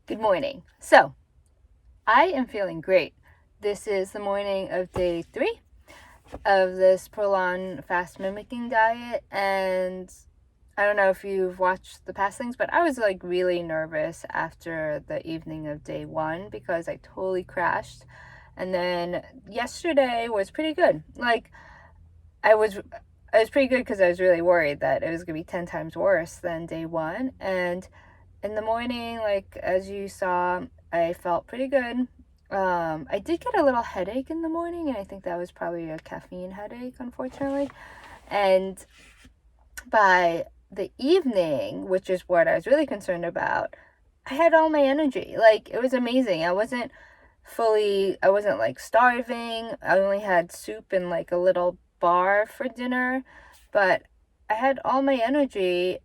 Good morning. So, I am feeling great. This is the morning of day 3 of this ProLon Fast Mimicking Diet, and I don't know if you've watched the past things, but I was like really nervous after the evening of day 1 because I totally crashed. And then yesterday was pretty good. I was I was pretty good because I was really worried that it was going to be 10 times worse than day 1, and in the morning, like as you saw, I felt pretty good. I did get a little headache in the morning, and I think that was probably a caffeine headache, unfortunately. And by the evening, which is what I was really concerned about, I had all my energy. Like, it was amazing. I wasn't like starving. I only had soup and like a little bar for dinner, but I had all my energy,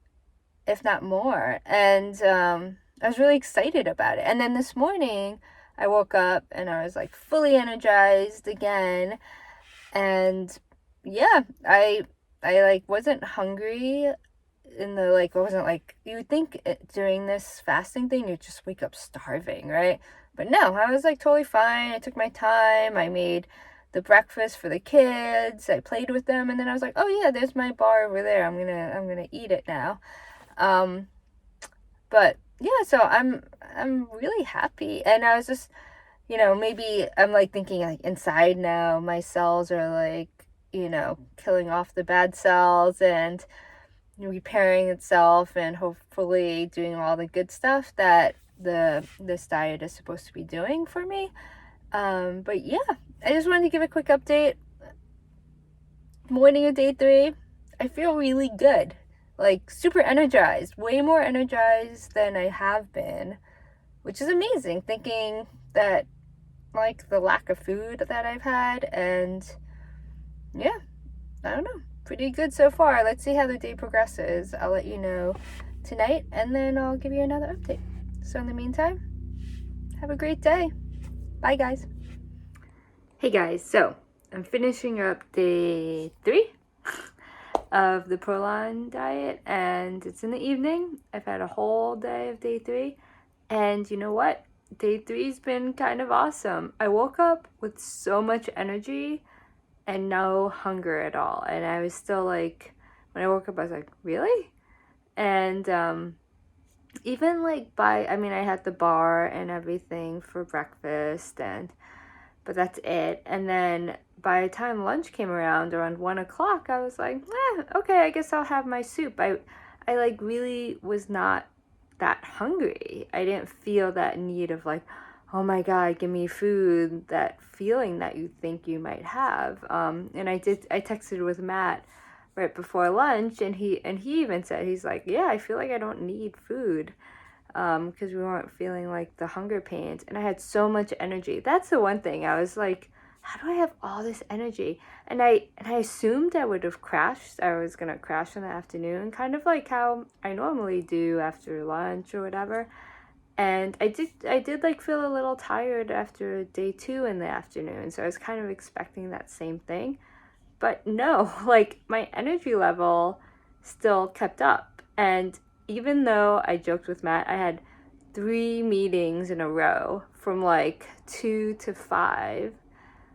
if not more. And I was really excited about it. And then this morning, I woke up and I was like fully energized again. And yeah, I like wasn't hungry in the like I wasn't like you would think during this fasting thing you just wake up starving, right? But no, I was like totally fine. I took my time. I made the breakfast for the kids. I played with them, and then I was like, oh yeah, there's my bar over there. I'm gonna eat it now. Um, but yeah, so I'm really happy, and I was just, maybe I'm like thinking like inside now my cells are like, killing off the bad cells and repairing itself and hopefully doing all the good stuff that this diet is supposed to be doing for me. But yeah, I just wanted to give a quick update. Morning of day 3, I feel really good. Like super energized, way more energized than I have been, which is amazing, thinking that like the lack of food that I've had. And yeah, I don't know, pretty good so far. Let's see how the day progresses. I'll let you know tonight, and then I'll give you another update. So in the meantime, have a great day. Bye guys. Hey guys, so I'm finishing up day 3 of the ProLon diet, and it's in the evening. I've had a whole day of day 3, and you know what? Day 3's been kind of awesome. I woke up with so much energy and no hunger at all, and I was still like, when I woke up I was like, really? And even like I had the bar and everything for breakfast, but that's it. And then by the time lunch came around 1 o'clock, I was like, okay, I guess I'll have my soup. I like really was not that hungry. I didn't feel that need of like, oh my God, give me food, that feeling that you think you might have. And I texted with Matt right before lunch, and he even said, he's like, yeah, I feel like I don't need food, because we weren't feeling like the hunger pains, and I had so much energy. That's the one thing I was like, how do I have all this energy? And I assumed I would have crashed. I was gonna crash in the afternoon, kind of like how I normally do after lunch or whatever. And I did like feel a little tired after day 2 in the afternoon, so I was kind of expecting that same thing. But no, like my energy level still kept up. And even though I joked with Matt, I had 3 meetings in a row from like 2 to 5.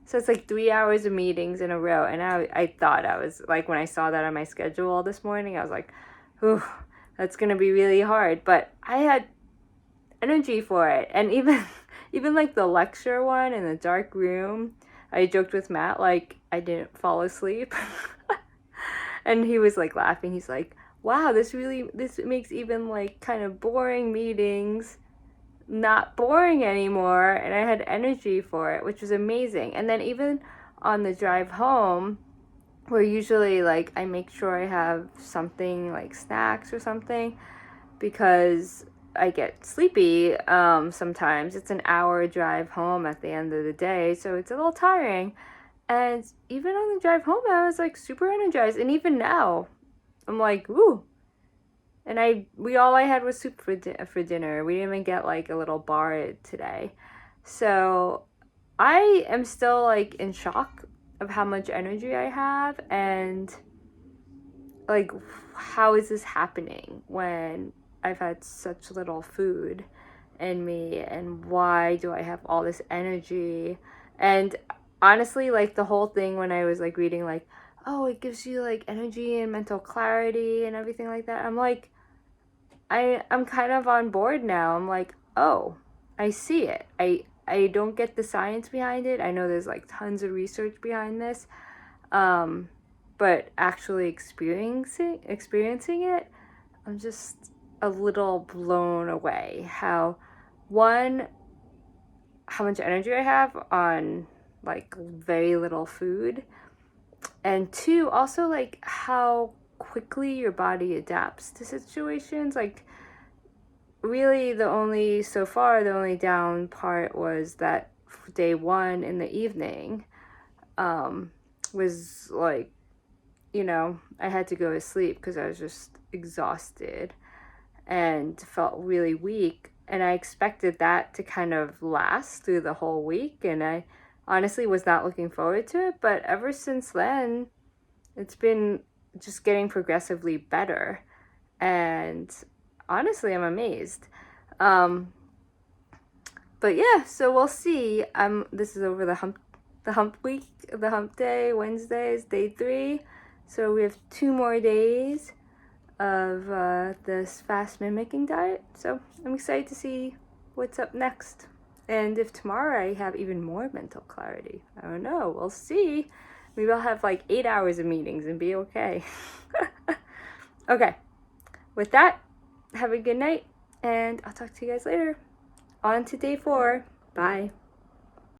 So it's like 3 hours of meetings in a row. And I thought I was like, when I saw that on my schedule this morning, I was like, ooh, that's going to be really hard. But I had energy for it. And even even like the lecture one in the dark room, I joked with Matt like I didn't fall asleep. And he was like laughing. He's like, wow, this makes even like kind of boring meetings not boring anymore, and I had energy for it, which was amazing. And then even on the drive home, where usually like I make sure I have something like snacks or something, because I get sleepy sometimes. It's an hour drive home at the end of the day, so it's a little tiring. And even on the drive home, I was like super energized. And even now, I'm like, ooh. And all I had was soup for dinner. We didn't even get like a little bar today. So I am still like in shock of how much energy I have, and like, how is this happening when I've had such little food? in me, and why do I have all this energy? And honestly, like the whole thing when I was like reading like, oh, it gives you like energy and mental clarity and everything like that, I'm like, I'm kind of on board now. I'm like, oh, I see it. I don't get the science behind it. I know there's like tons of research behind this. But actually experiencing it, I'm just a little blown away one how much energy I have on like very little food, and two, also like how quickly your body adapts to situations. Like really the only down part was that day one in the evening was like, I had to go to sleep because I was just exhausted and felt really weak. And I expected that to kind of last through the whole week. And I honestly was not looking forward to it. But ever since then, it's been just getting progressively better. And honestly, I'm amazed. But yeah, so we'll see. This is over the hump week, the hump day. Wednesday is day 3. So we have 2 more days of this fast mimicking diet. So I'm excited to see what's up next. And if tomorrow I have even more mental clarity, I don't know. We'll see. Maybe I'll have like 8 hours of meetings and be okay. Okay. With that, have a good night, and I'll talk to you guys later. On to day 4. Bye.